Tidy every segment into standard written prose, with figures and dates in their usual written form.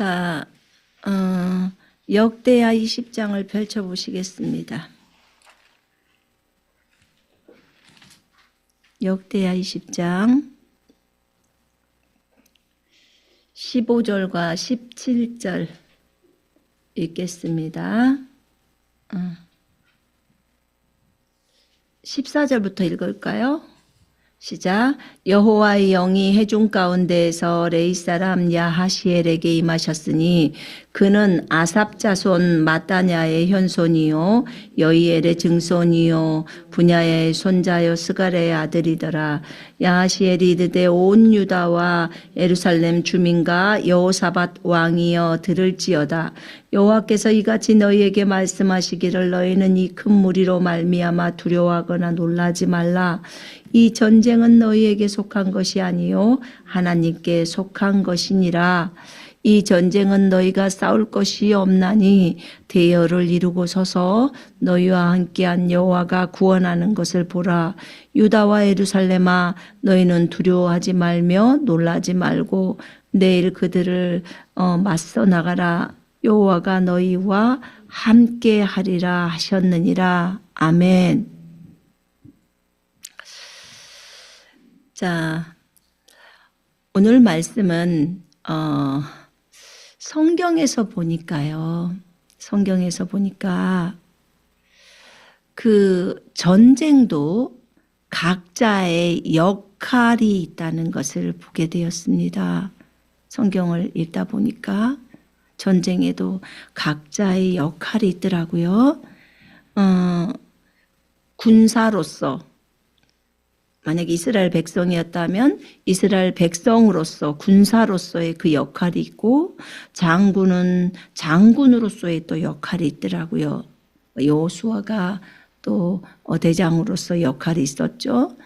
자, 역대하 20장을 펼쳐보시겠습니다. 역대하 20장 15절과 17절 읽겠습니다. 14절부터 읽을까요? 시작. 여호와의 영이 회중 가운데에서 레위 사람 야하시엘에게 임하셨으니 그는 아삽 자손 마따냐의 현손이요 여이엘의 증손이요 분야의 손자요 스가랴의 아들이더라. 야하시엘이 이르되 온 유다와 예루살렘 주민과 여호사밧 왕이여 들을지어다. 여호와께서 이같이 너희에게 말씀하시기를 너희는 이 큰 무리로 말미암아 두려워하거나 놀라지 말라. 이 전쟁은 너희에게 속한 것이 아니요 하나님께 속한 것이니라. 이 전쟁은 너희가 싸울 것이 없나니 대열을 이루고 서서 너희와 함께한 여호와가 구원하는 것을 보라. 유다와 예루살렘아 너희는 두려워하지 말며 놀라지 말고 내일 그들을 맞서 나가라. 여호와가 너희와 함께하리라 하셨느니라. 아멘. 자, 오늘 말씀은 성경에서 보니까요. 성경에서 보니까 그 전쟁도 각자의 역할이 있다는 것을 보게 되었습니다. 성경을 읽다 보니까 전쟁에도 각자의 역할이 있더라고요. 군사로서 만약에 이스라엘 백성이었다면 이스라엘 백성으로서 군사로서의 그 역할이 있고 장군은 장군으로서의 또 역할이 있더라고요. 여호수아가 또 대장으로서 역할이 있었죠.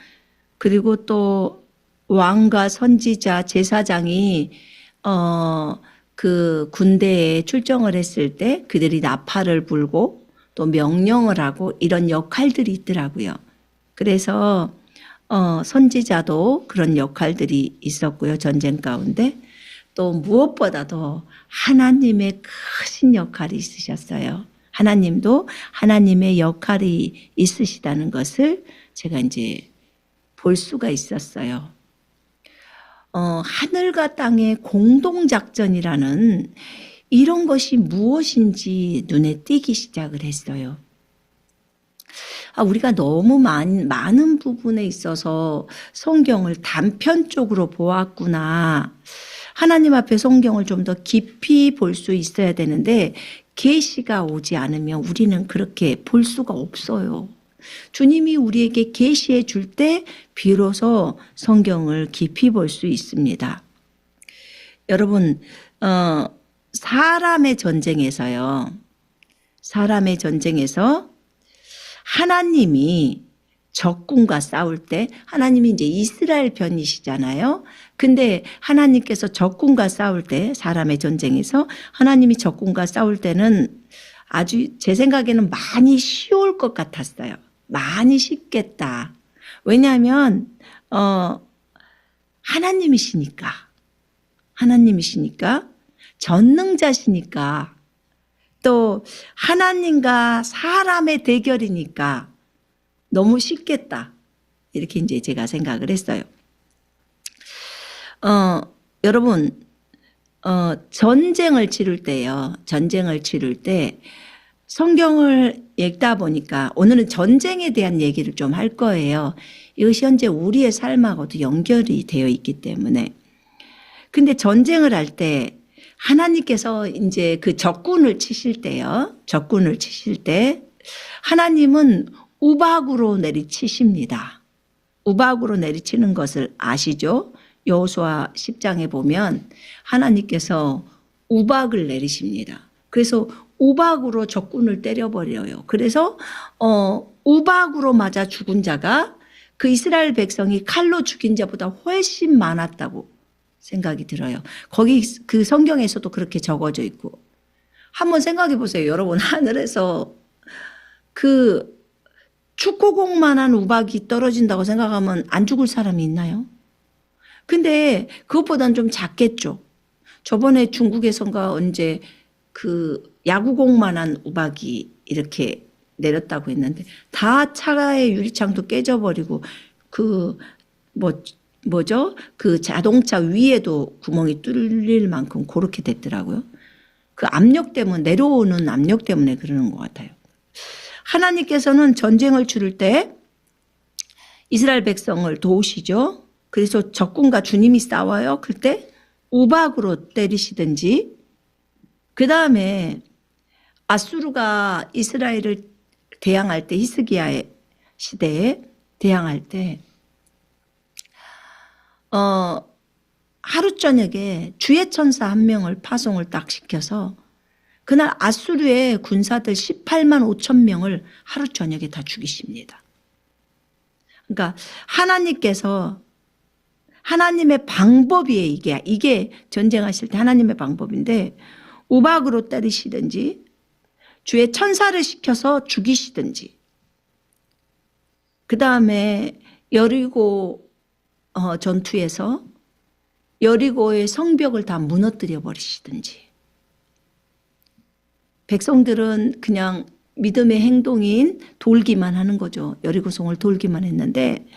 그리고 또 왕과 선지자 제사장이 그 군대에 출정을 했을 때 그들이 나팔을 불고 또 명령을 하고 이런 역할들이 있더라고요. 그래서 선지자도 그런 역할들이 있었고요. 전쟁 가운데 또 무엇보다도 하나님의 크신 역할이 있으셨어요. 하나님도 하나님의 역할이 있으시다는 것을 제가 이제 볼 수가 있었어요. 하늘과 땅의 공동작전이라는 이런 것이 무엇인지 눈에 띄기 시작을 했어요. 우리가 너무 많은 부분에 있어서 성경을 단편적으로 보았구나. 하나님 앞에 성경을 좀 더 깊이 볼 수 있어야 되는데 계시가 오지 않으면 우리는 그렇게 볼 수가 없어요. 주님이 우리에게 계시해 줄 때 비로소 성경을 깊이 볼 수 있습니다. 여러분, 사람의 전쟁에서요. 사람의 전쟁에서 하나님이 적군과 싸울 때 하나님이 이제 이스라엘 편이시잖아요. 근데 하나님께서 적군과 싸울 때 사람의 전쟁에서 하나님이 적군과 싸울 때는 아주 제 생각에는 많이 쉬울 것 같았어요. 많이 쉽겠다. 왜냐하면 하나님이시니까 전능자시니까 또 하나님과 사람의 대결이니까 너무 쉽겠다. 이렇게 이제 제가 생각을 했어요. 여러분, 전쟁을 치를 때요. 전쟁을 치를 때 성경을 읽다 보니까 오늘은 전쟁에 대한 얘기를 좀 할 거예요. 이것이 현재 우리의 삶하고도 연결이 되어 있기 때문에. 근데 전쟁을 할 때 하나님께서 이제 그 적군을 치실 때요. 적군을 치실 때 하나님은 우박으로 내리치십니다. 우박으로 내리치는 것을 아시죠? 여호수아 10장에 보면 하나님께서 우박을 내리십니다. 그래서 우박으로 적군을 때려버려요. 그래서 우박으로 맞아 죽은 자가 그 이스라엘 백성이 칼로 죽인 자보다 훨씬 많았다고 생각이 들어요. 거기 그 성경에서도 그렇게 적어져 있고. 한번 생각해 보세요. 여러분, 하늘에서 그 축구공만한 우박이 떨어진다고 생각하면 안 죽을 사람이 있나요? 근데 그것보다는 좀 작겠죠. 저번에 중국에선가 언제 그 야구공만한 우박이 이렇게 내렸다고 했는데 다 차가의 유리창도 깨져버리고 그 뭐죠? 그 자동차 위에도 구멍이 뚫릴 만큼 그렇게 됐더라고요. 그 압력 때문에 내려오는 압력 때문에 그러는 것 같아요. 하나님께서는 전쟁을 치를 때 이스라엘 백성을 도우시죠. 그래서 적군과 주님이 싸워요. 그때 우박으로 때리시든지 그 다음에 아수르가 이스라엘을 대항할 때 히스기야의 시대에 대항할 때 하루 저녁에 주의 천사 한 명을 파송을 딱 시켜서 그날 아수르의 군사들 18만 5천 명을 하루 저녁에 다 죽이십니다. 그러니까 하나님께서 하나님의 방법이에요. 이게 전쟁하실 때 하나님의 방법인데 우박으로 때리시든지 주의 천사를 시켜서 죽이시든지 그 다음에 여리고 전투에서 여리고의 성벽을 다 무너뜨려 버리시든지 백성들은 그냥 믿음의 행동인 돌기만 하는 거죠. 여리고성을 돌기만 했는데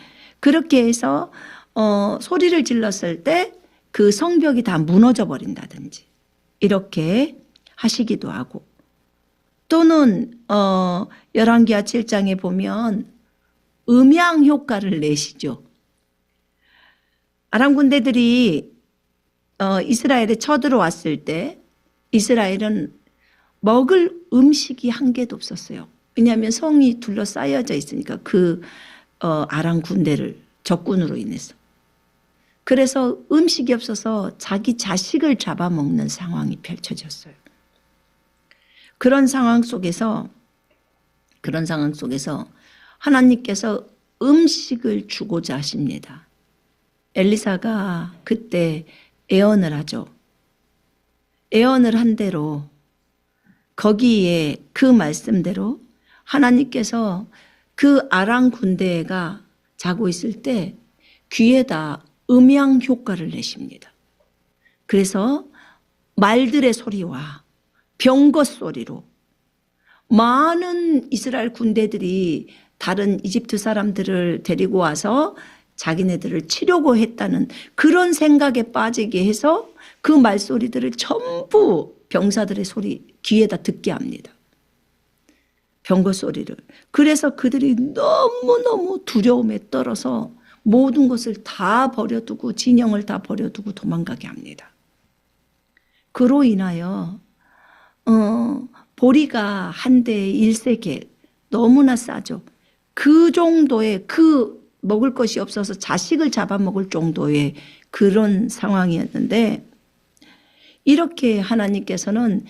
그렇게 해서 소리를 질렀을 때 그 성벽이 다 무너져 버린다든지 이렇게 하시기도 하고 또는 열왕기하 7장에 보면 음양 효과를 내시죠. 아람 군대들이 이스라엘에 쳐들어왔을 때 이스라엘은 먹을 음식이 한 개도 없었어요. 왜냐하면 성이 둘러싸여져 있으니까 그 아람 군대를 적군으로 인해서. 그래서 음식이 없어서 자기 자식을 잡아먹는 상황이 펼쳐졌어요. 그런 상황 속에서 하나님께서 음식을 주고자 하십니다. 엘리사가 그때 애언을 하죠. 애언을 한 대로 거기에 그 말씀대로 하나님께서 그 아람 군대가 자고 있을 때 귀에다 음양 효과를 내십니다. 그래서 말들의 소리와 병거 소리로 많은 이스라엘 군대들이 다른 이집트 사람들을 데리고 와서 자기네들을 치려고 했다는 그런 생각에 빠지게 해서 그 말소리들을 전부 병사들의 소리 귀에다 듣게 합니다. 병거 소리를. 그래서 그들이 너무너무 두려움에 떨어서 모든 것을 다 버려두고 진영을 다 버려두고 도망가게 합니다. 그로 인하여 보리가 한 대에 1세겔 너무나 싸죠. 그 정도의 먹을 것이 없어서 자식을 잡아먹을 정도의 그런 상황이었는데 이렇게 하나님께서는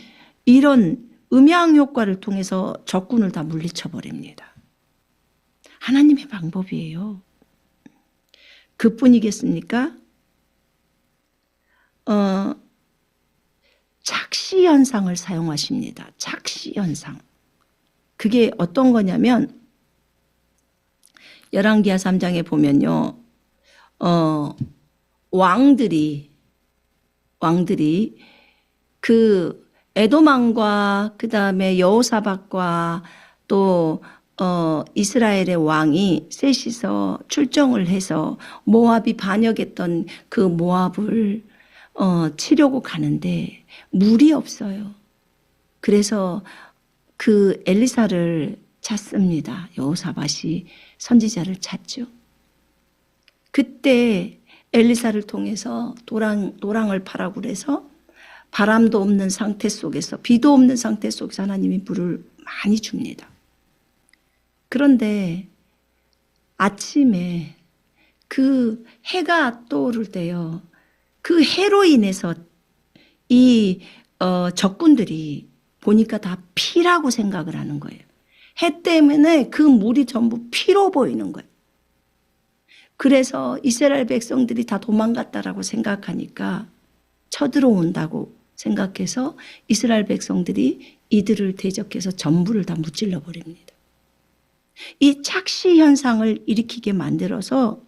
이런 음양 효과를 통해서 적군을 다 물리쳐 버립니다. 하나님의 방법이에요. 그뿐이겠습니까? 착시 현상을 사용하십니다. 착시 현상. 그게 어떤 거냐면 열왕기하 3장에 보면요. 왕들이 그 에돔 왕과 그다음에 여호사밧과 또 이스라엘의 왕이 셋이서 출정을 해서 모압이 반역했던 그 모압을 치려고 가는데 물이 없어요. 그래서 그 엘리사를 찾습니다. 여호사밧이 선지자를 찾죠. 그때 엘리사를 통해서 도랑을 파라고 그래서 바람도 없는 상태 속에서 비도 없는 상태 속에서 하나님이 물을 많이 줍니다. 그런데 아침에 그 해가 떠오를 때요. 그 해로 인해서 이 적군들이 보니까 다 피라고 생각을 하는 거예요. 해 때문에 그 물이 전부 피로 보이는 거예요. 그래서 이스라엘 백성들이 다 도망갔다라고 생각하니까 쳐들어온다고 생각해서 이스라엘 백성들이 이들을 대적해서 전부를 다 무찔러 버립니다. 이 착시 현상을 일으키게 만들어서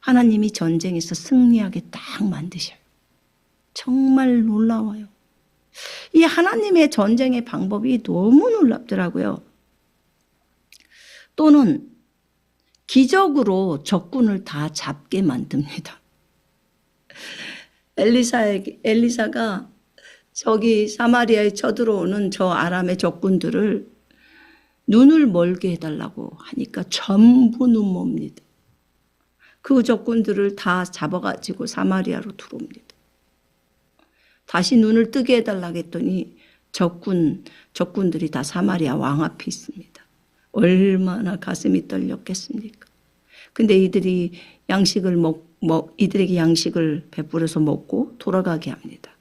하나님이 전쟁에서 승리하게 딱 만드셔요. 정말 놀라워요. 이 하나님의 전쟁의 방법이 너무 놀랍더라고요. 또는 기적으로 적군을 다 잡게 만듭니다. 엘리사가 저기 사마리아에 쳐들어오는 저 아람의 적군들을 눈을 멀게 해달라고 하니까 전부 눈멉니다. 그 적군들을 다 잡아가지고 사마리아로 들어옵니다. 다시 눈을 뜨게 해달라고 했더니 적군들이 다 사마리아 왕 앞에 있습니다. 얼마나 가슴이 떨렸겠습니까? 근데 이들에게 양식을 베풀어서 먹고 돌아가게 합니다.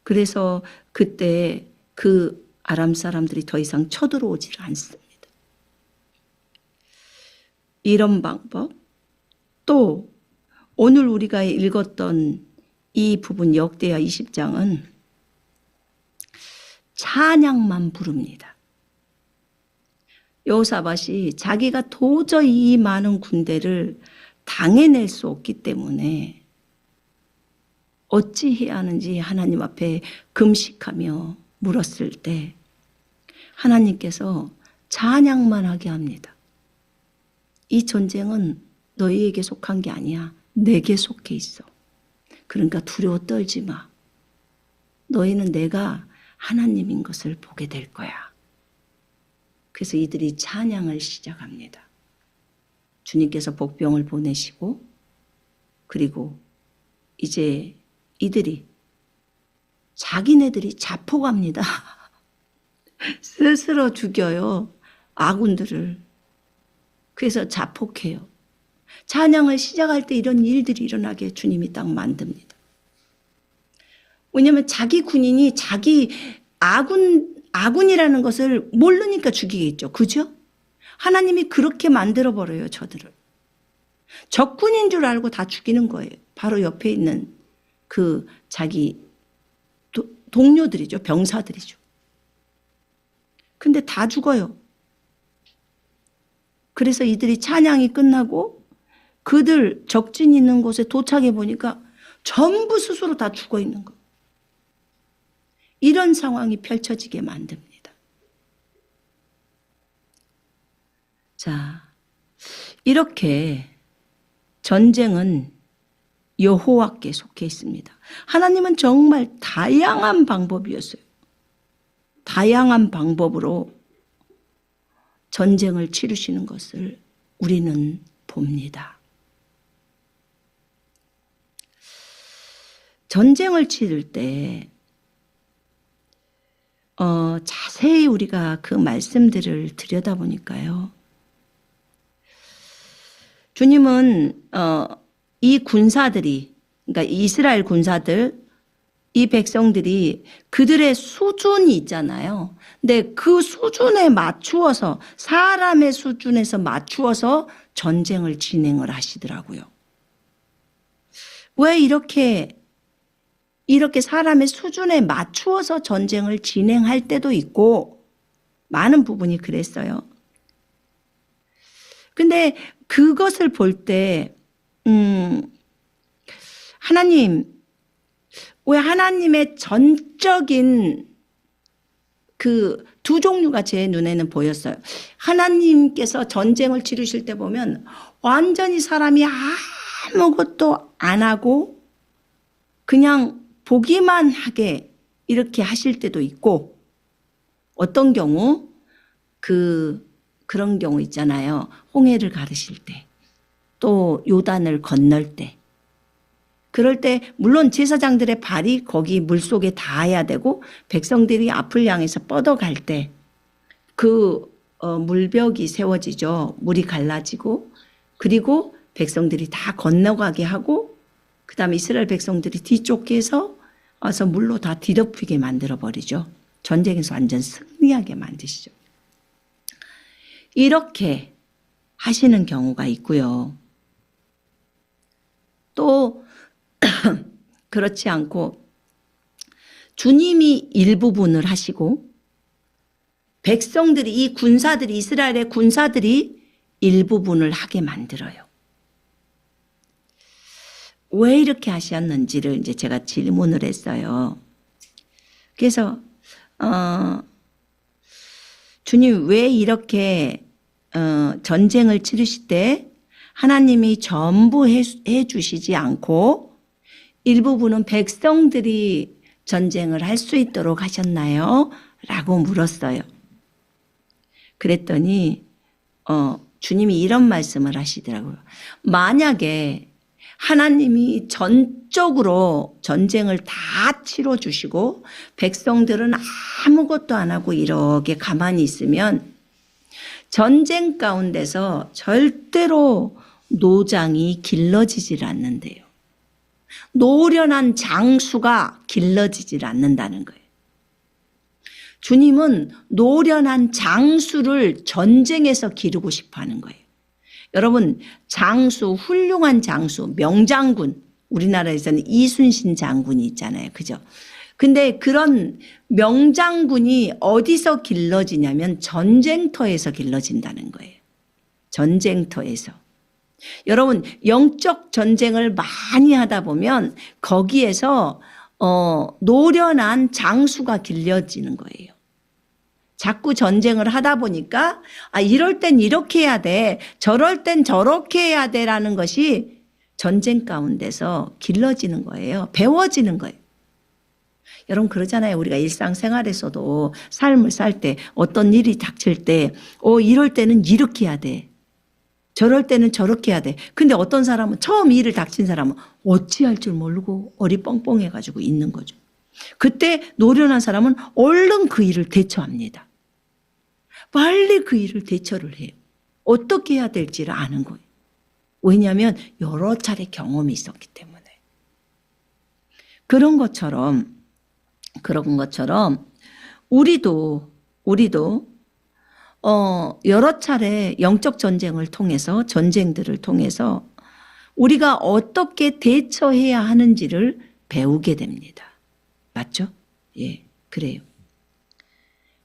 그래서 그때 그 아람 사람들이 더 이상 쳐들어오지를 않습니다. 이런 방법, 또 오늘 우리가 읽었던 이 부분 역대하 20장은 찬양만 부릅니다. 여호사밧이 자기가 도저히 이 많은 군대를 당해낼 수 없기 때문에 어찌해야 하는지 하나님 앞에 금식하며 물었을 때 하나님께서 찬양만 하게 합니다. 이 전쟁은 너희에게 속한 게 아니야. 내게 속해 있어. 그러니까 두려워 떨지 마. 너희는 내가 하나님인 것을 보게 될 거야. 그래서 이들이 찬양을 시작합니다. 주님께서 복병을 보내시고 그리고 이제 이들이 자기네들이 자폭합니다. 스스로 죽여요. 아군들을. 그래서 자폭해요. 찬양을 시작할 때 이런 일들이 일어나게 주님이 딱 만듭니다. 왜냐하면 자기 군인이 자기 아군이라는 것을 모르니까 죽이겠죠. 그죠? 하나님이 그렇게 만들어버려요. 저들을. 적군인 줄 알고 다 죽이는 거예요. 바로 옆에 있는 그 자기 동료들이죠. 병사들이죠. 근데 다 죽어요. 그래서 이들이 찬양이 끝나고 그들 적진 있는 곳에 도착해 보니까 전부 스스로 다 죽어 있는 거예요. 이런 상황이 펼쳐지게 만듭니다. 자, 이렇게 전쟁은 여호와께 속해 있습니다. 하나님은 정말 다양한 방법이었어요. 다양한 방법으로 전쟁을 치르시는 것을 우리는 봅니다. 전쟁을 치를 때 자세히 우리가 그 말씀들을 들여다보니까요. 주님은 이 군사들이, 그러니까 이스라엘 군사들, 이 백성들이 그들의 수준이 있잖아요. 근데 그 수준에 맞추어서, 사람의 수준에서 맞추어서 전쟁을 진행을 하시더라고요. 왜 이렇게 사람의 수준에 맞추어서 전쟁을 진행할 때도 있고 많은 부분이 그랬어요. 근데 그것을 볼 때 왜 하나님의 전적인 그 두 종류가 제 눈에는 보였어요. 하나님께서 전쟁을 치르실 때 보면 완전히 사람이 아무것도 안 하고 그냥 보기만 하게 이렇게 하실 때도 있고, 어떤 경우 그런 경우 있잖아요. 홍해를 가르실 때, 또 요단을 건널 때, 그럴 때 물론 제사장들의 발이 거기 물속에 닿아야 되고 백성들이 앞을 향해서 뻗어갈 때 그 물벽이 세워지죠. 물이 갈라지고, 그리고 백성들이 다 건너가게 하고, 그 다음에 이스라엘 백성들이 뒤쫓겨서 와서 물로 다 뒤덮이게 만들어버리죠. 전쟁에서 완전 승리하게 만드시죠. 이렇게 하시는 경우가 있고요. 또 그렇지 않고 주님이 일부분을 하시고 백성들이, 이 군사들이, 이스라엘의 군사들이 일부분을 하게 만들어요. 왜 이렇게 하셨는지를 이제 제가 질문을 했어요. 그래서 주님 왜 이렇게 전쟁을 치르실 때 하나님이 전부 해 주시지 않고 일부분은 백성들이 전쟁을 할 수 있도록 하셨나요? 라고 물었어요. 그랬더니 주님이 이런 말씀을 하시더라고요. 만약에 하나님이 전적으로 전쟁을 다 치러주시고 백성들은 아무것도 안 하고 이렇게 가만히 있으면 전쟁 가운데서 절대로 노장이 길러지질 않는데요. 노련한 장수가 길러지질 않는다는 거예요. 주님은 노련한 장수를 전쟁에서 기르고 싶어 하는 거예요. 여러분 장수, 훌륭한 장수, 명장군, 우리나라에서는 이순신 장군이 있잖아요. 그죠? 근데 그런 명장군이 어디서 길러지냐면 전쟁터에서 길러진다는 거예요. 전쟁터에서. 여러분 영적 전쟁을 많이 하다 보면 거기에서 노련한 장수가 길러지는 거예요. 자꾸 전쟁을 하다 보니까 이럴 땐 이렇게 해야 돼, 저럴 땐 저렇게 해야 돼라는 것이 전쟁 가운데서 길러지는 거예요. 배워지는 거예요. 여러분 그러잖아요. 우리가 일상생활에서도 삶을 살 때 어떤 일이 닥칠 때 이럴 때는 이렇게 해야 돼, 저럴 때는 저렇게 해야 돼. 근데 어떤 사람은 처음 일을 닥친 사람은 어찌할 줄 모르고 어리뻥뻥해가지고 있는 거죠. 그때 노련한 사람은 얼른 그 일을 대처합니다. 빨리 그 일을 대처를 해요. 어떻게 해야 될지를 아는 거예요. 왜냐하면 여러 차례 경험이 있었기 때문에. 그런 것처럼 우리도 여러 차례 영적 전쟁을 통해서, 전쟁들을 통해서 우리가 어떻게 대처해야 하는지를 배우게 됩니다. 맞죠? 예, 그래요.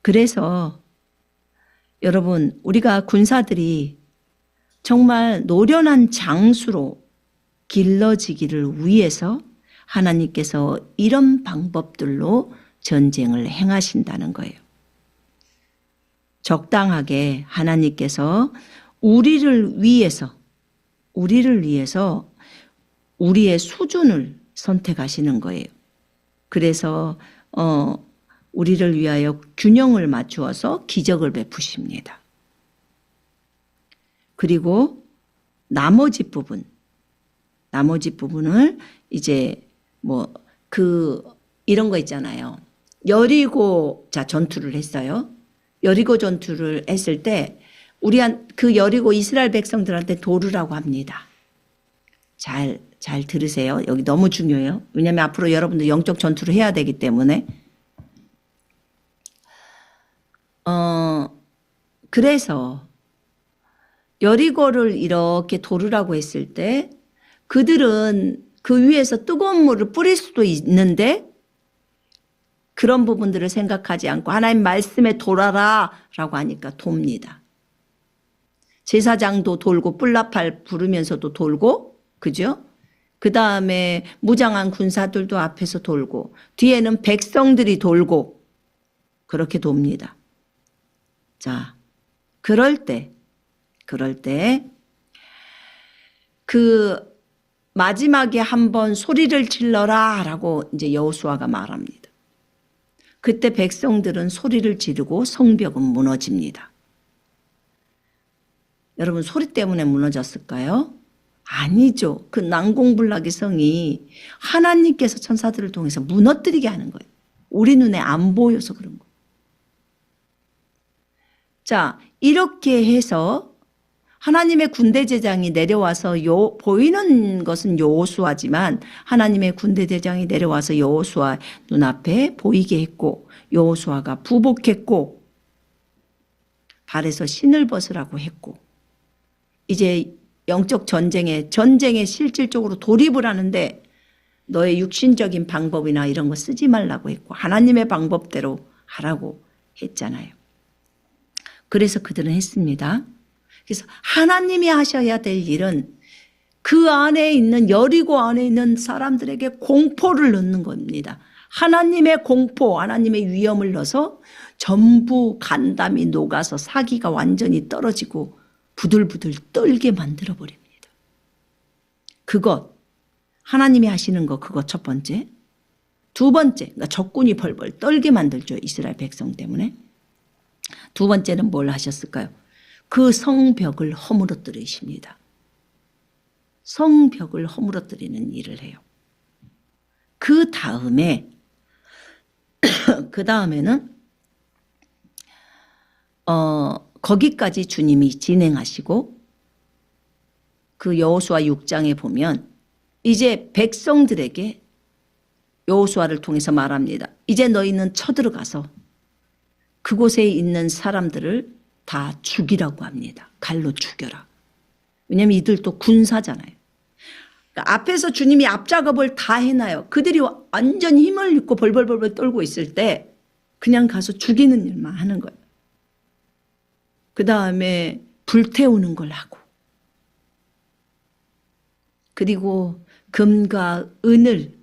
그래서 여러분 우리가 군사들이 정말 노련한 장수로 길러지기를 위해서 하나님께서 이런 방법들로 전쟁을 행하신다는 거예요. 적당하게 하나님께서 우리를 위해서 우리의 수준을 선택하시는 거예요. 그래서 우리를 위하여 균형을 맞추어서 기적을 베푸십니다. 그리고 나머지 부분을 이제 이런 거 있잖아요. 여리고 전투를 했어요. 여리고 전투를 했을 때 그 여리고 이스라엘 백성들한테 도르라고 합니다. 잘 들으세요. 여기 너무 중요해요. 왜냐하면 앞으로 여러분들 영적 전투를 해야 되기 때문에. 그래서 여리고를 이렇게 도르라고 했을 때 그들은 그 위에서 뜨거운 물을 뿌릴 수도 있는데 그런 부분들을 생각하지 않고 하나님 말씀에 돌아라 라고 하니까 돕니다. 제사장도 돌고 뿔나팔 부르면서도 돌고, 그죠? 그 다음에 무장한 군사들도 앞에서 돌고 뒤에는 백성들이 돌고 그렇게 돕니다. 자, 그럴 때 그 마지막에 한번 소리를 질러라 라고 이제 여호수아가 말합니다. 그때 백성들은 소리를 지르고 성벽은 무너집니다. 여러분 소리 때문에 무너졌을까요? 아니죠. 그 난공불락의 성이 하나님께서 천사들을 통해서 무너뜨리게 하는 거예요. 우리 눈에 안 보여서 그런 거예요. 자, 이렇게 해서 하나님의 군대제장이 내려와서 보이는 것은 여호수아지만 하나님의 군대제장이 내려와서 여호수아 눈앞에 보이게 했고 여호수아가 부복했고 발에서 신을 벗으라고 했고 이제 영적 전쟁에 실질적으로 돌입을 하는데 너의 육신적인 방법이나 이런 거 쓰지 말라고 했고 하나님의 방법대로 하라고 했잖아요. 그래서 그들은 했습니다. 그래서 하나님이 하셔야 될 일은 그 안에 있는 여리고 안에 있는 사람들에게 공포를 넣는 겁니다. 하나님의 공포, 하나님의 위험을 넣어서 전부 간담이 녹아서 사기가 완전히 떨어지고 부들부들 떨게 만들어버립니다. 그것, 하나님이 하시는 거 그거 첫 번째. 두 번째, 그러니까 적군이 벌벌 떨게 만들죠. 이스라엘 백성 때문에. 두 번째는 뭘 하셨을까요? 그 성벽을 허물어뜨리십니다. 성벽을 허물어뜨리는 일을 해요. 그 다음에는 거기까지 주님이 진행하시고 그 여호수아 6장에 보면 이제 백성들에게 여호수아를 통해서 말합니다. 이제 너희는 쳐들어가서 그곳에 있는 사람들을 다 죽이라고 합니다. 칼로 죽여라. 왜냐하면 이들도 군사잖아요. 그러니까 앞에서 주님이 앞작업을 다 해놔요. 그들이 완전 힘을 잃고 벌벌벌벌 떨고 있을 때 그냥 가서 죽이는 일만 하는 거예요. 그 다음에 불태우는 걸 하고 그리고 금과 은을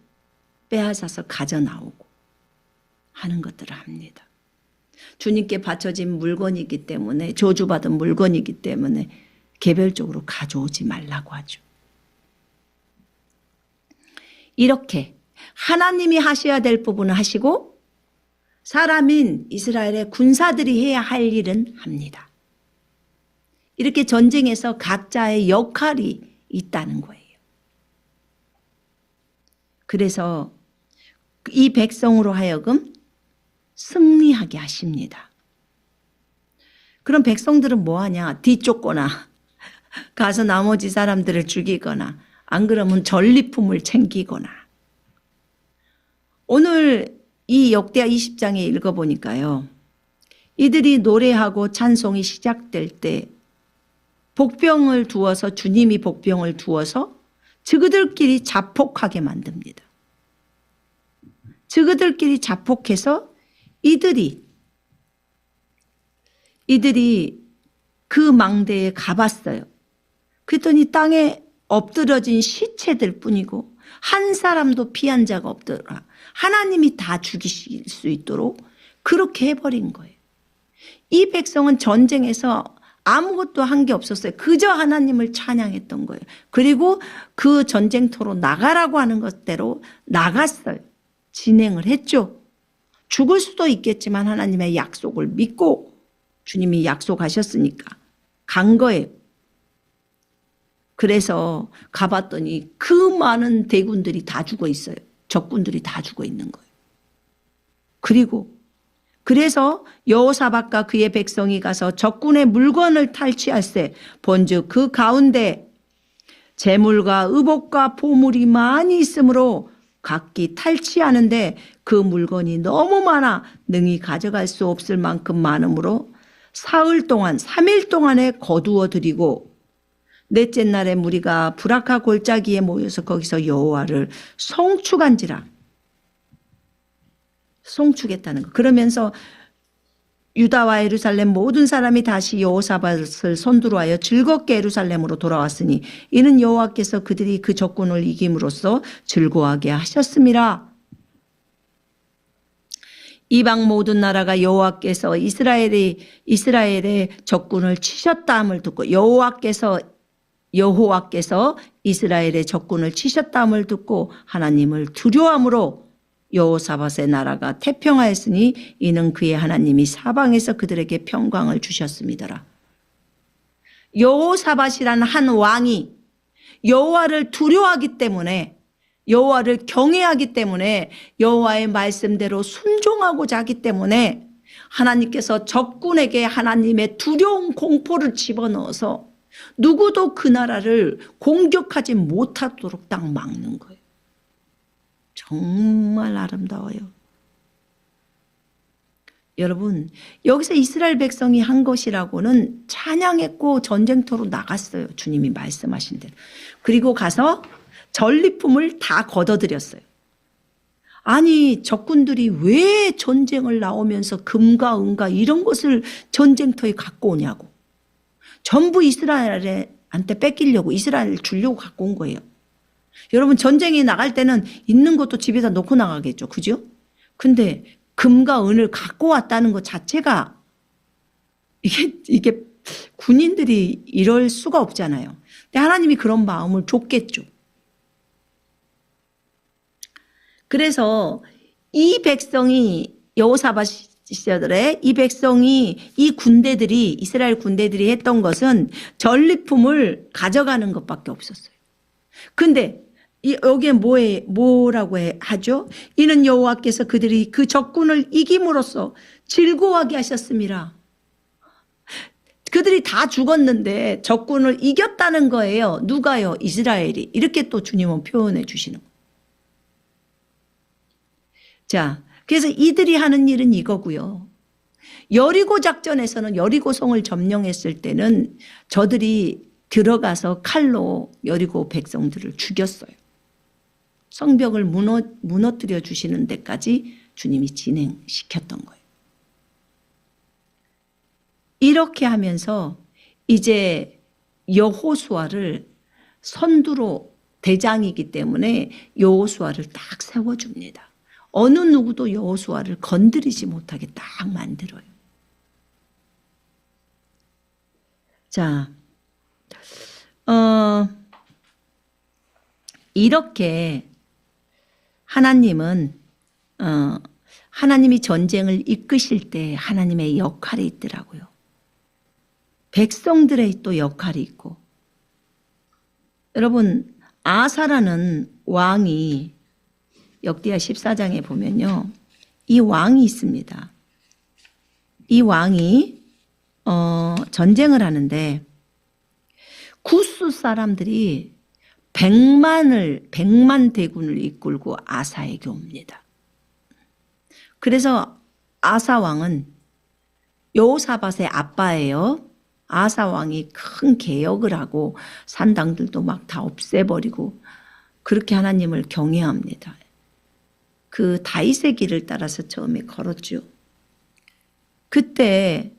빼앗아서 가져나오고 하는 것들을 합니다. 주님께 바쳐진 물건이기 때문에 저주받은 물건이기 때문에 개별적으로 가져오지 말라고 하죠. 이렇게 하나님이 하셔야 될 부분을 하시고 사람인 이스라엘의 군사들이 해야 할 일은 합니다. 이렇게 전쟁에서 각자의 역할이 있다는 거예요. 그래서 이 백성으로 하여금 승리하게 하십니다. 그럼 백성들은 뭐하냐? 뒤쫓거나 가서 나머지 사람들을 죽이거나 안 그러면 전리품을 챙기거나. 오늘 이 역대하 20장에 읽어보니까요. 이들이 노래하고 찬송이 시작될 때 복병을 두어서 주님이 복병을 두어서 저그들끼리 자폭하게 만듭니다. 저그들끼리 자폭해서 이들이 그 망대에 가봤어요. 그랬더니 땅에 엎드러진 시체들 뿐이고 한 사람도 피한 자가 없더라. 하나님이 다 죽이실 수 있도록 그렇게 해버린 거예요. 이 백성은 전쟁에서 아무것도 한 게 없었어요. 그저 하나님을 찬양했던 거예요. 그리고 그 전쟁터로 나가라고 하는 것대로 나갔어요. 진행을 했죠. 죽을 수도 있겠지만 하나님의 약속을 믿고 주님이 약속하셨으니까 간 거예요. 그래서 가봤더니 그 많은 대군들이 다 죽어 있어요. 적군들이 다 죽어 있는 거예요. 그래서 여호사밧과 그의 백성이 가서 적군의 물건을 탈취할세 본즉 그 가운데 재물과 의복과 보물이 많이 있으므로 각기 탈취하는데 그 물건이 너무 많아 능히 가져갈 수 없을 만큼 많으므로 사흘 동안 3일 동안에 거두어 드리고 넷째 날에 무리가 브라카 골짜기에 모여서 거기서 여호와를 송축한지라. 송축했다는 거. 그러면서 유다와 예루살렘 모든 사람이 다시 여호사밧을 손들어하여 즐겁게 예루살렘으로 돌아왔으니 이는 여호와께서 그들이 그 적군을 이김으로써 즐거워하게 하셨음이라. 이방 모든 나라가 여호와께서 이스라엘의 적군을 치셨다함을 듣고 여호와께서 이스라엘의 적군을 치셨다함을 듣고 하나님을 두려워함으로 여호사밧의 나라가 태평하였으니 이는 그의 하나님이 사방에서 그들에게 평강을 주셨음이더라. 여호사밧이라는 한 왕이 여호와를 두려워하기 때문에 여호와를 경외하기 때문에 여호와의 말씀대로 순종하고자 하기 때문에 하나님께서 적군에게 하나님의 두려운 공포를 집어넣어서 누구도 그 나라를 공격하지 못하도록 딱 막는 거예요. 정말 아름다워요. 여러분, 여기서 이스라엘 백성이 한 것이라고는 찬양했고 전쟁터로 나갔어요. 주님이 말씀하신 대로. 그리고 가서 전리품을 다 걷어들였어요. 아니, 적군들이 왜 전쟁을 나오면서 금과 은과 이런 것을 전쟁터에 갖고 오냐고. 전부 이스라엘의 이스라엘한테 뺏기려고 이스라엘을 주려고 갖고 온 거예요. 여러분 전쟁에 나갈 때는 있는 것도 집에다 놓고 나가겠죠. 그죠? 근데 금과 은을 갖고 왔다는 것 자체가 이게 군인들이 이럴 수가 없잖아요. 근데 하나님이 그런 마음을 줬겠죠. 그래서 이 백성이 여호사밧 시절에 이 백성이 이 군대들이 이스라엘 군대들이 했던 것은 전리품을 가져가는 것밖에 없었어요. 근데 여기에 뭐라고 하죠? 이는 여호와께서 그들이 그 적군을 이김으로써 즐거워하게 하셨습니다. 그들이 다 죽었는데 적군을 이겼다는 거예요. 누가요? 이스라엘이. 이렇게 또 주님은 표현해 주시는 거예요. 자, 그래서 이들이 하는 일은 이거고요. 여리고 작전에서는 여리고성을 점령했을 때는 저들이 들어가서 칼로 여리고 백성들을 죽였어요. 성벽을 무너뜨려 주시는 데까지 주님이 진행시켰던 거예요. 이렇게 하면서 이제 여호수아를 선두로 대장이기 때문에 여호수아를 딱 세워줍니다. 어느 누구도 여호수아를 건드리지 못하게 딱 만들어요. 자, 이렇게 하나님은 하나님이 전쟁을 이끄실 때 하나님의 역할이 있더라고요. 백성들의 또 역할이 있고, 여러분 아사라는 왕이 역대하 14장에 보면요, 이 왕이 있습니다. 이 왕이 전쟁을 구스 사람들이 100만 대군을 이끌고 아사에게 옵니다. 그래서 아사 왕은 여호사밧의 아빠예요. 아사 왕이 큰 개혁을 하고 산당들도 막 다 없애버리고 그렇게 하나님을 경외합니다. 그 다윗의 길을 따라서 처음에 걸었죠. 그때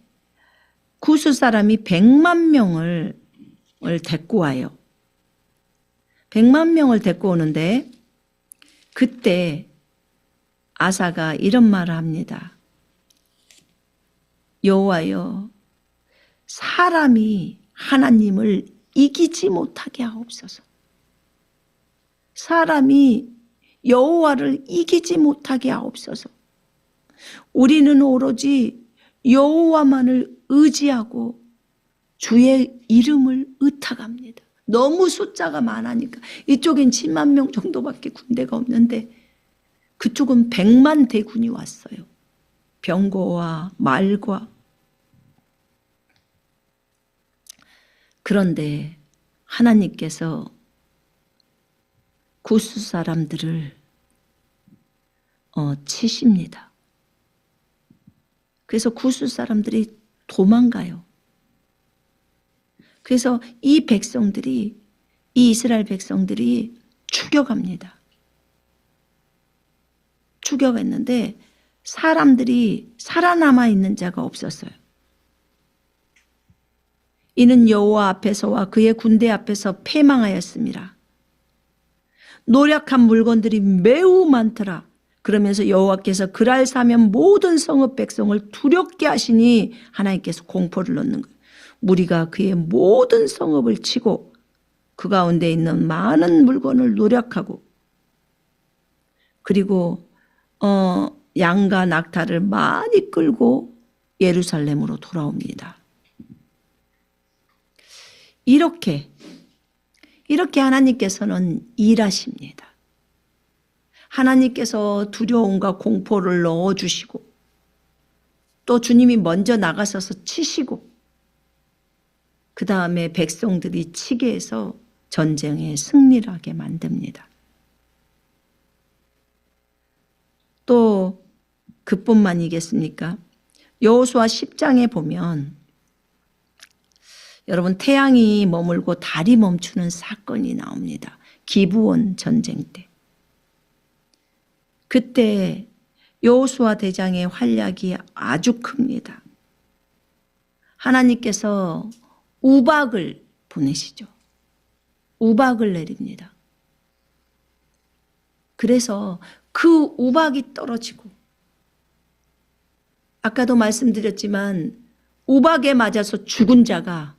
구스 사람이 100만 명을 데리고 와요. 100만 명을 데리고 오는데 그때 아사가 이런 말을 합니다. 여호와여, 사람이 하나님을 이기지 못하게 하옵소서. 사람이 여호와를 이기지 못하게 하옵소서. 우리는 오로지 여호와만을 의지하고 주의 이름을 의탁합니다. 너무 숫자가 많으니까 이쪽엔 10만 명 정도밖에 군대가 없는데 그쪽은 100만 대군이 왔어요. 병거와 말과. 그런데 하나님께서 구스 사람들을 치십니다. 그래서 구스 사람들이 도망가요. 그래서 이 이스라엘 백성들이 추격합니다. 추격했는데 사람들이 살아남아 있는 자가 없었어요. 이는 여호와 앞에서와 그의 군대 앞에서 패망하였습니다. 노력한 물건들이 매우 많더라. 그러면서 여호와께서 그랄 사면 모든 성읍 백성을 두렵게 하시니 하나님께서 공포를 넣는 거예요. 무리가 그의 모든 성읍을 치고 그 가운데 있는 많은 물건을 노력하고, 그리고 양과 낙타를 많이 끌고 예루살렘으로 돌아옵니다. 이렇게 하나님께서는 일하십니다. 하나님께서 두려움과 공포를 넣어주시고 또 주님이 먼저 나가셔서 치시고 그 다음에 백성들이 치게 해서 전쟁에 승리를 하게 만듭니다. 또 그뿐만이겠습니까? 여호수아 10장에 보면 여러분 태양이 머물고 달이 멈추는 사건이 나옵니다. 기브온 전쟁 때. 그때 여호수아 대장의 활약이 아주 큽니다. 하나님께서 우박을 보내시죠. 우박을 내립니다. 그래서 그 우박이 떨어지고, 아까도 말씀드렸지만 우박에 맞아서 죽은 자가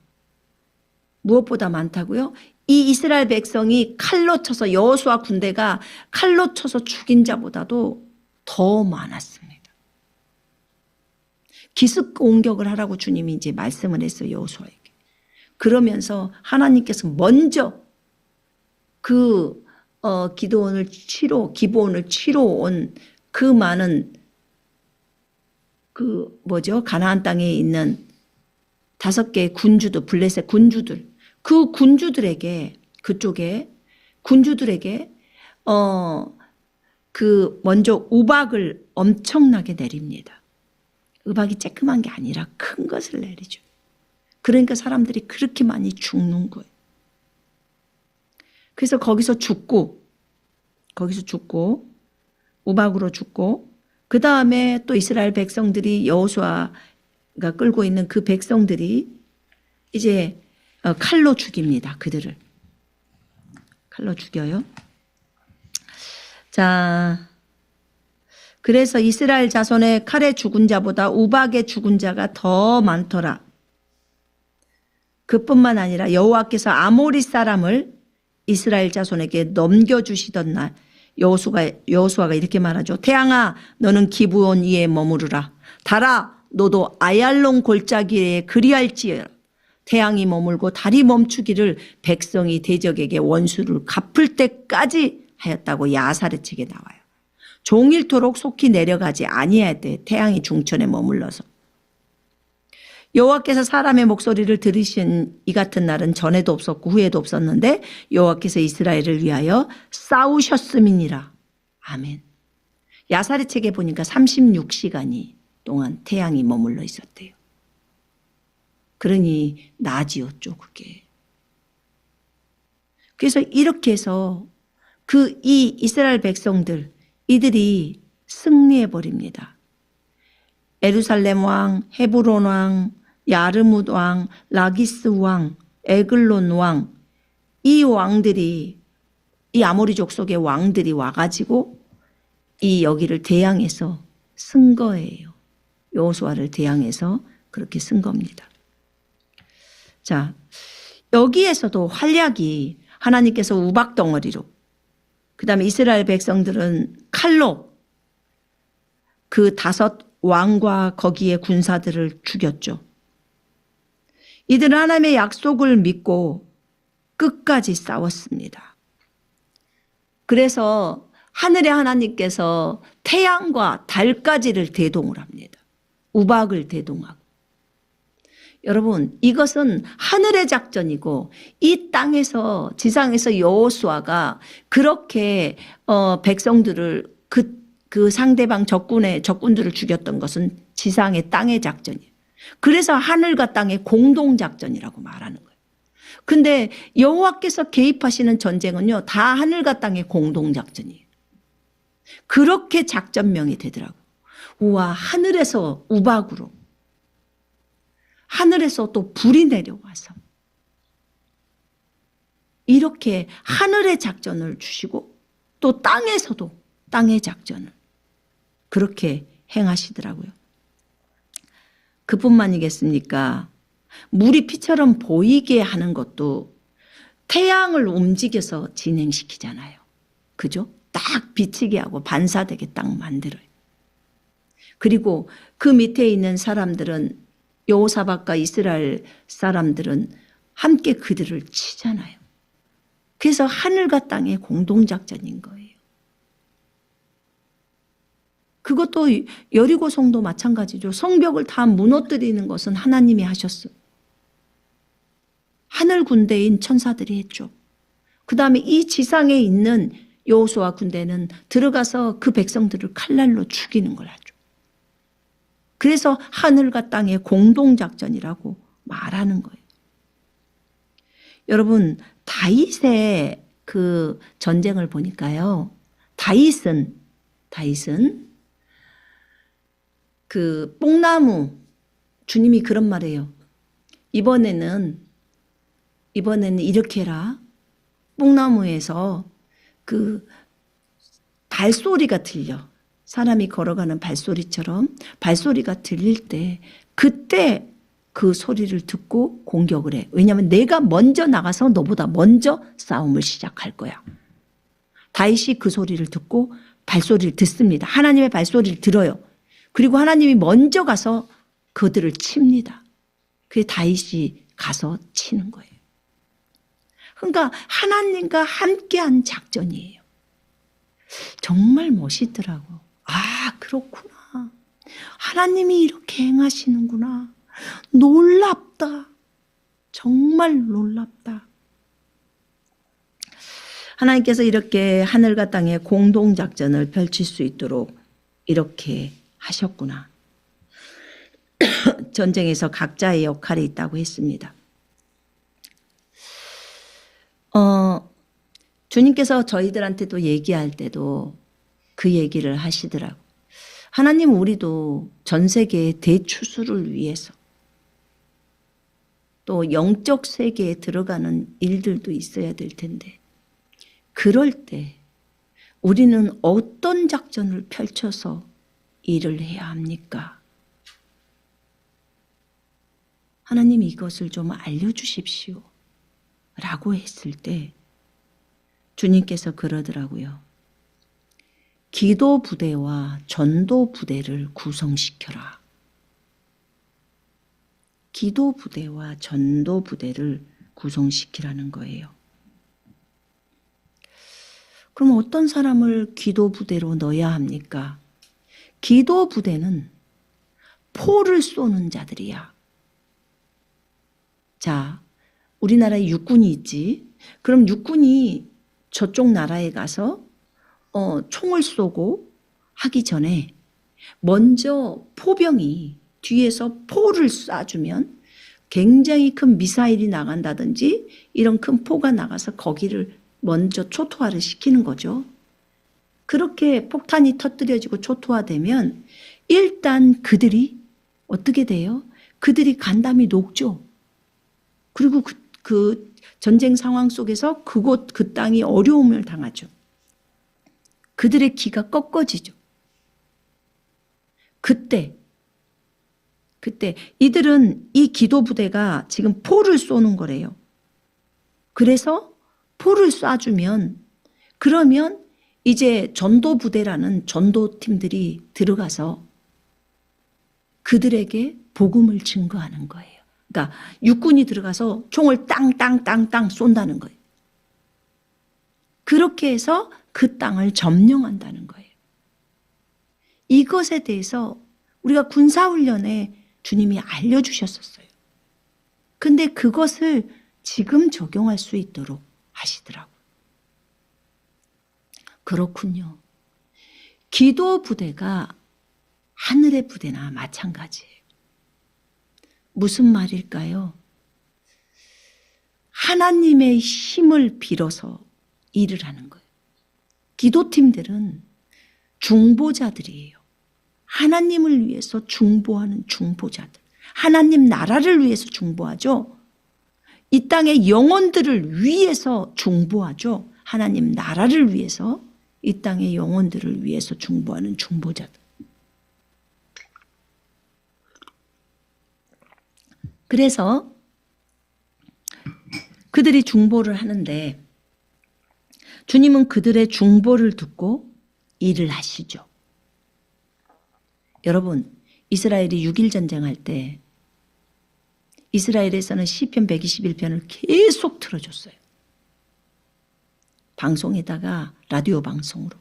무엇보다 많다고요? 이 이스라엘 백성이 칼로 쳐서, 여호수아 군대가 칼로 쳐서 죽인 자보다도 더 많았습니다. 기습 공격을 하라고 주님이 이제 말씀을 했어요, 여호수아에게. 그러면서 하나님께서 먼저 그 기브온을 치러 온 그 많은 가나안 땅에 있는 5개의 군주들, 블레셋 군주들, 그 군주들에게, 그쪽에 군주들에게 먼저 우박을 엄청나게 내립니다. 우박이 쬐끔한 게 아니라 큰 것을 내리죠. 그러니까 사람들이 그렇게 많이 죽는 거예요. 그래서 거기서 죽고 우박으로 죽고, 그 다음에 또 이스라엘 백성들이, 여호수아가 끌고 있는 그 백성들이 이제 칼로 죽입니다. 그들을 칼로 죽여요. 자, 그래서 이스라엘 자손의 칼에 죽은 자보다 우박에 죽은 자가 더 많더라. 그뿐만 아니라 여호와께서 아모리 사람을 이스라엘 자손에게 넘겨주시던 날, 여호수아가 이렇게 말하죠. 태양아, 너는 기브온 위에 머무르라. 달아, 너도 아얄론 골짜기에 그리할지어라. 태양이 머물고 달이 멈추기를 백성이 대적에게 원수를 갚을 때까지 하였다고 야사의 책에 나와요. 종일토록 속히 내려가지 아니할 때 태양이 중천에 머물러서. 여호와께서 사람의 목소리를 들으신 이 같은 날은 전에도 없었고 후에도 없었는데 여호와께서 이스라엘을 위하여 싸우셨음이니라. 아멘. 야사의 책에 보니까 36시간이 동안 태양이 머물러 있었대요. 그러니 낮이었죠, 그게. 그래서 이렇게 해서 이 이스라엘 백성들, 이들이 승리해 버립니다. 예루살렘 왕, 헤브론 왕, 야르뭇 왕, 라기스 왕, 에글론 왕, 이 왕들이, 이 아모리족 속의 왕들이 와가지고 이 여기를 대항해서 쓴 거예요. 여호수아를 대항해서 그렇게 쓴 겁니다. 자, 여기에서도 활약이 하나님께서 우박덩어리로, 그 다음에 이스라엘 백성들은 칼로 그 5 왕과 거기에 군사들을 죽였죠. 이들은 하나님의 약속을 믿고 끝까지 싸웠습니다. 그래서 하늘의 하나님께서 태양과 달까지를 대동을 합니다. 우박을 대동하고. 여러분, 이것은 하늘의 작전이고 이 땅에서, 지상에서 여호수아가 그렇게 백성들을 그 상대방 적군들을 죽였던 것은 지상의 땅의 작전이에요. 그래서 하늘과 땅의 공동작전이라고 말하는 거예요. 근데 여호와께서 개입하시는 전쟁은요, 다 하늘과 땅의 공동작전이에요. 그렇게 작전명이 되더라고요. 우와, 하늘에서 우박으로, 하늘에서 또 불이 내려와서 이렇게 하늘의 작전을 주시고 또 땅에서도 땅의 작전을 그렇게 행하시더라고요. 그뿐만이겠습니까? 물이 피처럼 보이게 하는 것도 태양을 움직여서 진행시키잖아요. 그죠? 딱 비치게 하고 반사되게 딱 만들어요. 그리고 그 밑에 있는 사람들은, 여호사밧과 이스라엘 사람들은 함께 그들을 치잖아요. 그래서 하늘과 땅의 공동작전인 거예요. 그것도 여리고 성도 마찬가지죠. 성벽을 다 무너뜨리는 것은 하나님이 하셨어요. 하늘 군대인 천사들이 했죠. 그 다음에 이 지상에 있는 여호수아 군대는 들어가서 그 백성들을 칼날로 죽이는 걸 하죠. 그래서 하늘과 땅의 공동작전이라고 말하는 거예요. 여러분, 다윗의 그 전쟁을 보니까요, 다윗은 그 뽕나무, 주님이 그런 말이에요. 이번에는 이번에는 이렇게 해라. 뽕나무에서 그 발소리가 들려. 사람이 걸어가는 발소리처럼 발소리가 들릴 때 그때 그 소리를 듣고 공격을 해. 왜냐하면 내가 먼저 나가서 너보다 먼저 싸움을 시작할 거야. 다윗이 그 소리를 듣고 발소리를 듣습니다. 하나님의 발소리를 들어요. 그리고 하나님이 먼저 가서 그들을 칩니다. 그게 다윗이 가서 치는 거예요. 그러니까 하나님과 함께한 작전이에요. 정말 멋있더라고. 아, 그렇구나. 하나님이 이렇게 행하시는구나. 놀랍다. 정말 놀랍다. 하나님께서 이렇게 하늘과 땅의 공동작전을 펼칠 수 있도록 이렇게 하셨구나. 전쟁에서 각자의 역할이 있다고 했습니다. 주님께서 저희들한테도 얘기할 때도 그 얘기를 하시더라고. 하나님, 우리도 전 세계의 대추수를 위해서 또 영적 세계에 들어가는 일들도 있어야 될 텐데 그럴 때 우리는 어떤 작전을 펼쳐서 일을 해야 합니까? 하나님, 이것을 좀 알려주십시오 라고 했을 때 주님께서 그러더라고요. 기도 부대와 전도 부대를 구성시켜라. 기도 부대와 전도 부대를 구성시키라는 거예요. 그럼 어떤 사람을 기도 부대로 넣어야 합니까? 기도 부대는 포를 쏘는 자들이야. 자, 우리나라에 육군이 있지. 그럼 육군이 저쪽 나라에 가서 총을 쏘고 하기 전에 먼저 포병이 뒤에서 포를 쏴주면 굉장히 큰 미사일이 나간다든지 이런 큰 포가 나가서 거기를 먼저 초토화를 시키는 거죠. 그렇게 폭탄이 터뜨려지고 초토화되면 일단 그들이 어떻게 돼요? 그들이 간담이 녹죠. 그리고 그 전쟁 상황 속에서 그 땅이 어려움을 당하죠. 그들의 기가 꺾어지죠. 그때 이들은 이 기도 부대가 지금 포를 쏘는 거래요. 그래서 포를 쏴주면 그러면 이제 전도 부대라는 전도팀들이 들어가서 그들에게 복음을 증거하는 거예요. 그러니까 육군이 들어가서 총을 땅땅땅땅 쏜다는 거예요. 그렇게 해서 그 땅을 점령한다는 거예요. 이것에 대해서 우리가 군사훈련에 주님이 알려주셨었어요. 근데 그것을 지금 적용할 수 있도록 하시더라고요. 그렇군요. 기도 부대가 하늘의 부대나 마찬가지예요. 무슨 말일까요? 하나님의 힘을 빌어서 일을 하는 거예요. 기도팀들은 중보자들이에요. 하나님을 위해서 중보하는 중보자들. 하나님 나라를 위해서 중보하죠. 이 땅의 영혼들을 위해서 중보하죠. 하나님 나라를 위해서 이 땅의 영혼들을 위해서 중보하는 중보자들. 그래서 그들이 중보를 하는데 주님은 그들의 중보를 듣고 일을 하시죠. 여러분, 이스라엘이 6.1 전쟁할 때 이스라엘에서는 시편 121편을 계속 틀어줬어요. 방송에다가 라디오 방송으로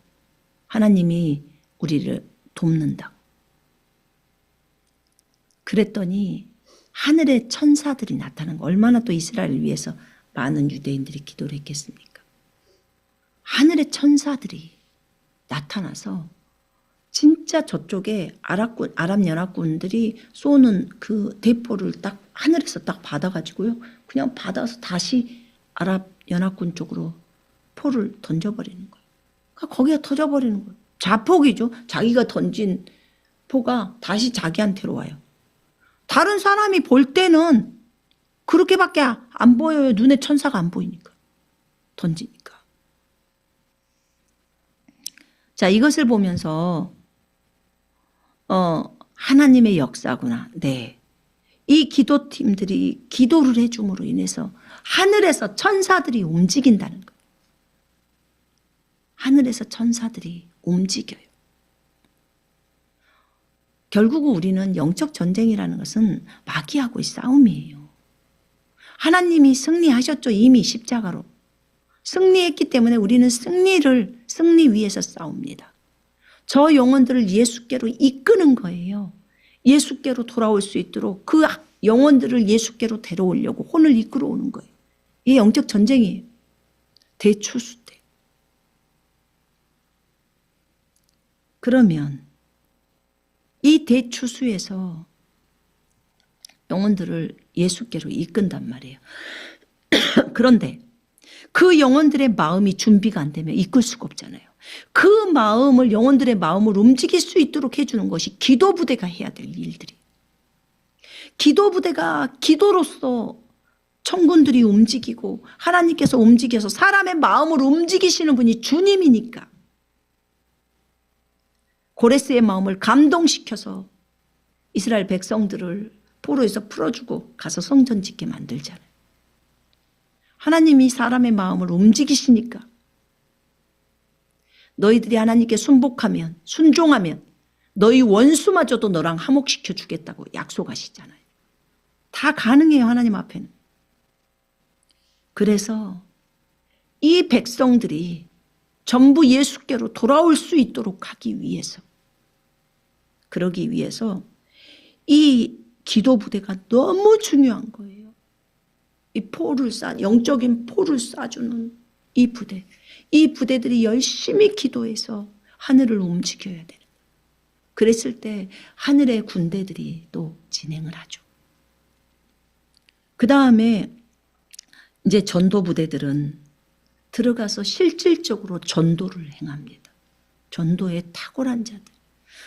하나님이 우리를 돕는다고. 그랬더니 하늘의 천사들이 나타난 거. 얼마나 또 이스라엘을 위해서 많은 유대인들이 기도를 했겠습니까? 하늘의 천사들이 나타나서 진짜 저쪽에 아랍 연합군들이 쏘는 그 대포를 딱 하늘에서 딱 받아가지고요. 그냥 받아서 다시 아랍 연합군 쪽으로 포를 던져버리는 거예요. 그러니까 거기가 터져버리는 거예요. 자폭이죠. 자기가 던진 포가 다시 자기한테로 와요. 다른 사람이 볼 때는 그렇게밖에 안 보여요. 눈에 천사가 안 보이니까. 던지니까. 자, 이것을 보면서 하나님의 역사구나. 네. 이 기도팀들이 기도를 해줌으로 인해서 하늘에서 천사들이 움직인다는 거예요. 하늘에서 천사들이 움직여요. 결국 우리는 영적 전쟁이라는 것은 마귀하고의 싸움이에요. 하나님이 승리하셨죠. 이미 십자가로. 승리했기 때문에 우리는 승리 위에서 싸웁니다. 저 영혼들을 예수께로 이끄는 거예요. 예수께로 돌아올 수 있도록 그 영혼들을 예수께로 데려오려고 혼을 이끌어 오는 거예요. 이게 영적 전쟁이에요. 대추수 때. 그러면 이 대추수에서 영혼들을 예수께로 이끈단 말이에요. 그런데 그 영혼들의 마음이 준비가 안 되면 이끌 수가 없잖아요. 그 마음을 영혼들의 마음을 움직일 수 있도록 해주는 것이 기도부대가 해야 될 일들이. 기도부대가 기도로서 천군들이 움직이고 하나님께서 움직여서 사람의 마음을 움직이시는 분이 주님이니까 고레스의 마음을 감동시켜서 이스라엘 백성들을 포로에서 풀어주고 가서 성전 짓게 만들잖아요. 하나님이 사람의 마음을 움직이시니까 너희들이 하나님께 순복하면 순종하면 너희 원수마저도 너랑 화목시켜 주겠다고 약속하시잖아요. 다 가능해요. 하나님 앞에는. 그래서 이 백성들이 전부 예수께로 돌아올 수 있도록 하기 위해서 그러기 위해서 이 기도부대가 너무 중요한 거예요. 이 영적인 포를 쏴주는 이 부대. 이 부대들이 열심히 기도해서 하늘을 움직여야 되는 거예요. 그랬을 때 하늘의 군대들이 또 진행을 하죠. 그 다음에 이제 전도부대들은 들어가서 실질적으로 전도를 행합니다. 전도에 탁월한 자들.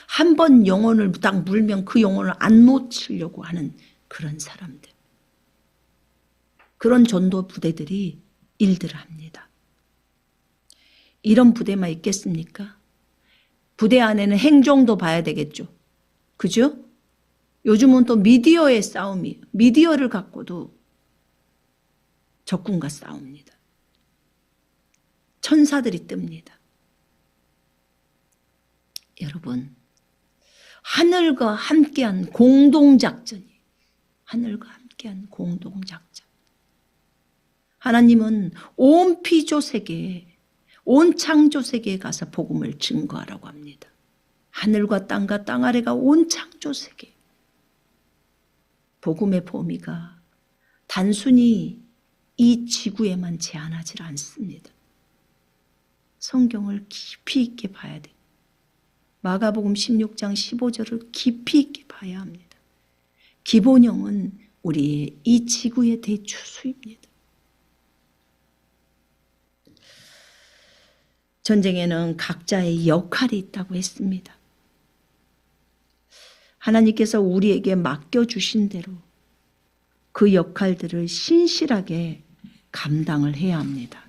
한 번 영혼을 딱 물면 그 영혼을 안 놓치려고 하는 그런 사람들. 그런 전도부대들이 일들을 합니다. 이런 부대만 있겠습니까? 부대 안에는 행정도 봐야 되겠죠. 그죠? 요즘은 또 미디어의 싸움이에요. 미디어를 갖고도 적군과 싸웁니다. 천사들이 뜹니다. 여러분, 하늘과 함께한 공동작전이에요. 하늘과 함께한 공동작전. 하나님은 온 피조 세계에 온 창조 세계에 가서 복음을 증거하라고 합니다. 하늘과 땅과 땅 아래가 온 창조 세계. 복음의 범위가 단순히 이 지구에만 제한하지 않습니다. 성경을 깊이 있게 봐야 돼요. 마가복음 16장 15절을 깊이 있게 봐야 합니다. 기본형은 우리의 이 지구의 대추수입니다. 전쟁에는 각자의 역할이 있다고 했습니다. 하나님께서 우리에게 맡겨주신 대로 그 역할들을 신실하게 감당을 해야 합니다.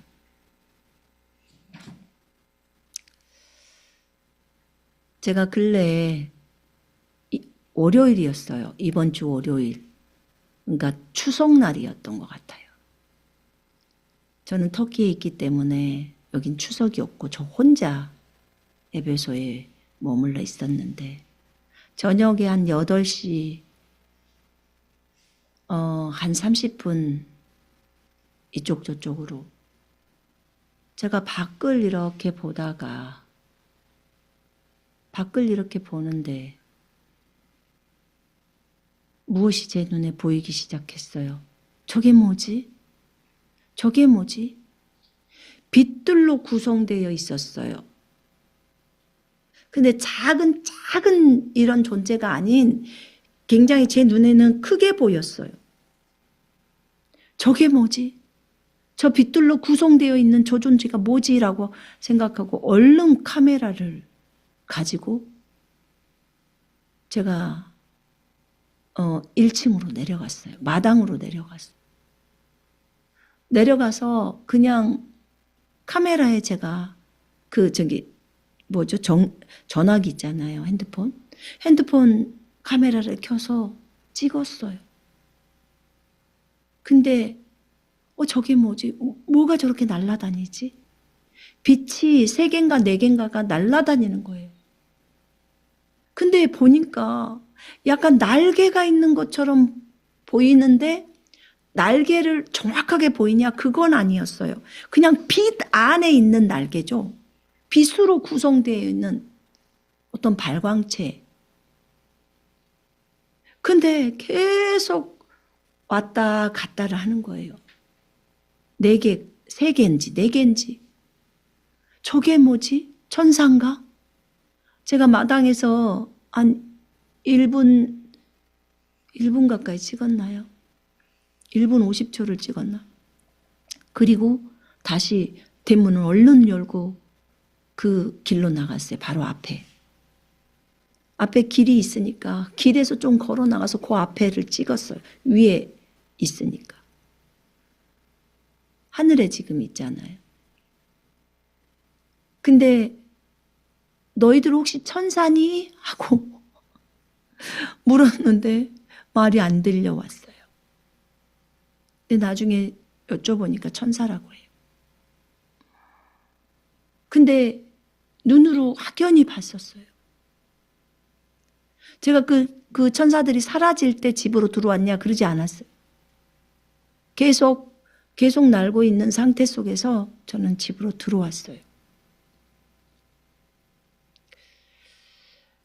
제가 근래에 월요일이었어요. 이번 주 월요일. 그러니까 추석날이었던 것 같아요. 저는 터키에 있기 때문에 여긴 추석이 없고 저 혼자 에베소에 머물러 있었는데 저녁에 한 8시 한 30분 이쪽 저쪽으로 제가 밖을 이렇게 보다가 밖을 이렇게 보는데 무엇이 제 눈에 보이기 시작했어요. 저게 뭐지? 저게 뭐지? 빛들로 구성되어 있었어요. 근데 작은 이런 존재가 아닌 굉장히 제 눈에는 크게 보였어요. 저게 뭐지? 저 빛들로 구성되어 있는 저 존재가 뭐지라고 생각하고 얼른 카메라를 가지고 제가 1층으로 내려갔어요. 마당으로 내려갔어요. 내려가서 그냥 카메라에 제가 전화기 있잖아요. 핸드폰 카메라를 켜서 찍었어요. 근데 저게 뭐지? 뭐가 저렇게 날아다니지? 빛이 3개인가 4개인가가 날아다니는 거예요. 근데 보니까 약간 날개가 있는 것처럼 보이는데 날개를 정확하게 보이냐? 그건 아니었어요. 그냥 빛 안에 있는 날개죠. 빛으로 구성되어 있는 어떤 발광체. 근데 계속 왔다 갔다를 하는 거예요. 4개, 3개인지 4개인지. 저게 뭐지? 천사인가? 제가 마당에서 한 1분 가까이 찍었나요? 1분 50초를 찍었나? 그리고 다시 대문을 얼른 열고 그 길로 나갔어요. 바로 앞에. 앞에 길이 있으니까 길에서 좀 걸어 나가서 그 앞에를 찍었어요. 위에 있으니까. 하늘에 지금 있잖아요. 근데 너희들 혹시 천사니? 하고 물었는데 말이 안 들려왔어요. 근데 나중에 여쭤보니까 천사라고 해요. 근데 눈으로 확연히 봤었어요. 제가 그 천사들이 사라질 때 집으로 들어왔냐 그러지 않았어요. 계속 날고 있는 상태 속에서 저는 집으로 들어왔어요.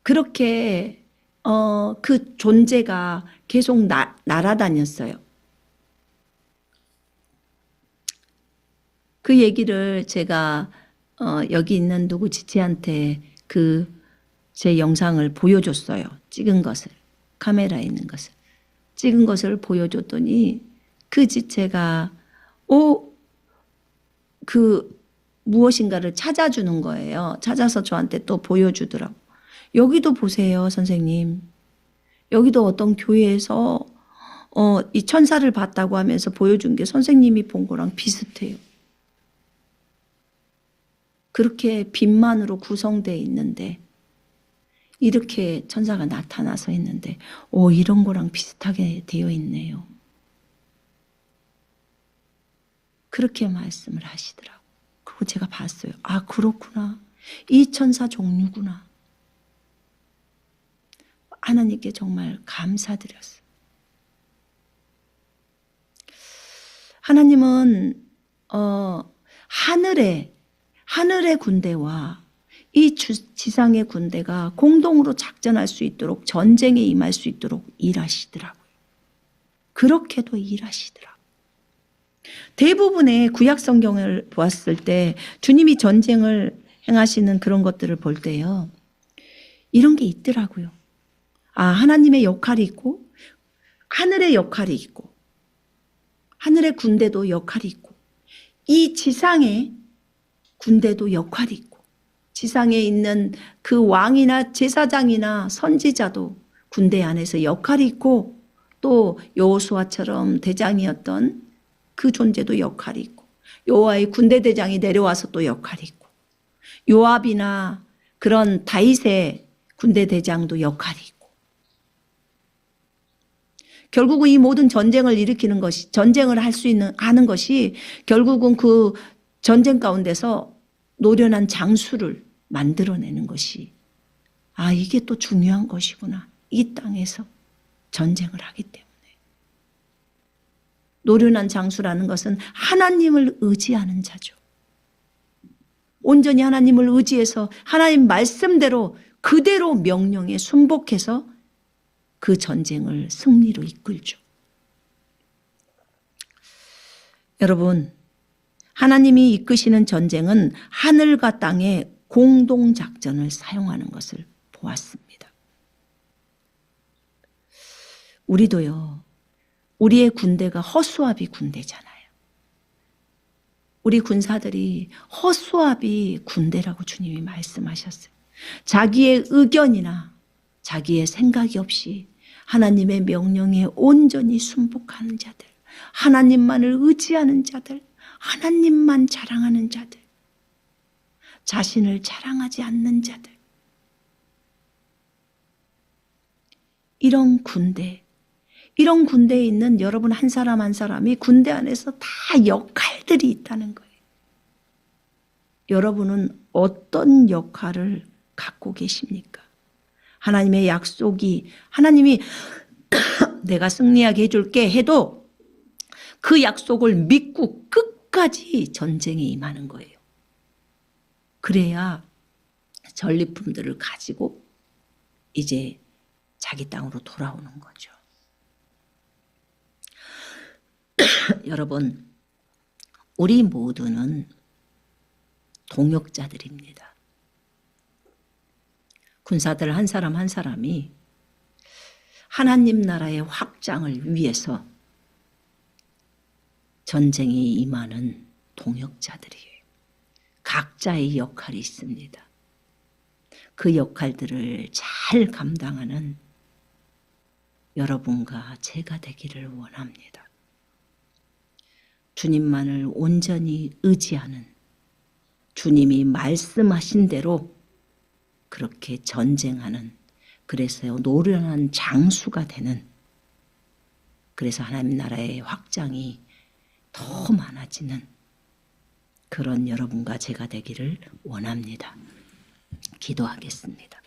그렇게 그 존재가 계속 날아다녔어요. 그 얘기를 제가 여기 있는 누구 지체한테 제 영상을 보여줬어요. 찍은 것을. 카메라에 있는 것을. 찍은 것을 보여줬더니 그 지체가 무엇인가를 찾아주는 거예요. 찾아서 저한테 또 보여주더라고. 여기도 보세요, 선생님. 여기도 어떤 교회에서 이 천사를 봤다고 하면서 보여준 게 선생님이 본 거랑 비슷해요. 그렇게 빛만으로 구성되어 있는데 이렇게 천사가 나타나서 있는데 이런 거랑 비슷하게 되어 있네요. 그렇게 말씀을 하시더라고요. 그리고 제가 봤어요. 아, 그렇구나. 이 천사 종류구나. 하나님께 정말 감사드렸어요. 하나님은 하늘의 군대와 이 지상의 군대가 공동으로 작전할 수 있도록 전쟁에 임할 수 있도록 일하시더라고요. 그렇게도 일하시더라고요. 대부분의 구약 성경을 보았을 때 주님이 전쟁을 행하시는 그런 것들을 볼 때요. 이런 게 있더라고요. 하나님의 역할이 있고 하늘의 역할이 있고 하늘의 군대도 역할이 있고 이 지상의 군대도 역할이 있고 지상에 있는 그 왕이나 제사장이나 선지자도 군대 안에서 역할이 있고 또 여호수아처럼 대장이었던 그 존재도 역할이 있고 여호와의 군대 대장이 내려와서 또 역할이 있고 요압이나 그런 다윗의 군대 대장도 역할이 있고 결국은 이 모든 전쟁을 일으키는 것이 전쟁을 하는 것이 결국은 그 전쟁 가운데서 노련한 장수를 만들어내는 것이 이게 또 중요한 것이구나. 이 땅에서 전쟁을 하기 때문에. 노련한 장수라는 것은 하나님을 의지하는 자죠. 온전히 하나님을 의지해서 하나님 말씀대로 그대로 명령에 순복해서 그 전쟁을 승리로 이끌죠. 여러분, 하나님이 이끄시는 전쟁은 하늘과 땅의 공동작전을 사용하는 것을 보았습니다. 우리도요. 우리의 군대가 허수아비 군대잖아요. 우리 군사들이 허수아비 군대라고 주님이 말씀하셨어요. 자기의 의견이나 자기의 생각이 없이 하나님의 명령에 온전히 순복하는 자들, 하나님만을 의지하는 자들, 하나님만 자랑하는 자들, 자신을 자랑하지 않는 자들. 이런 군대에 있는 여러분 한 사람 한 사람이 군대 안에서 다 역할들이 있다는 거예요. 여러분은 어떤 역할을 갖고 계십니까? 하나님의 약속이, 하나님이 내가 승리하게 해줄게 해도 그 약속을 믿고 끝까지 전쟁에 임하는 거예요. 그래야 전리품들을 가지고 이제 자기 땅으로 돌아오는 거죠. 여러분, 우리 모두는 동역자들입니다. 군사들 한 사람 한 사람이 하나님 나라의 확장을 위해서 전쟁에 임하는 동역자들이에요. 각자의 역할이 있습니다. 그 역할들을 잘 감당하는 여러분과 제가 되기를 원합니다. 주님만을 온전히 의지하는, 주님이 말씀하신 대로 그렇게 전쟁하는, 그래서 노련한 장수가 되는, 그래서 하나님 나라의 확장이 더 많아지는 그런 여러분과 제가 되기를 원합니다. 기도하겠습니다.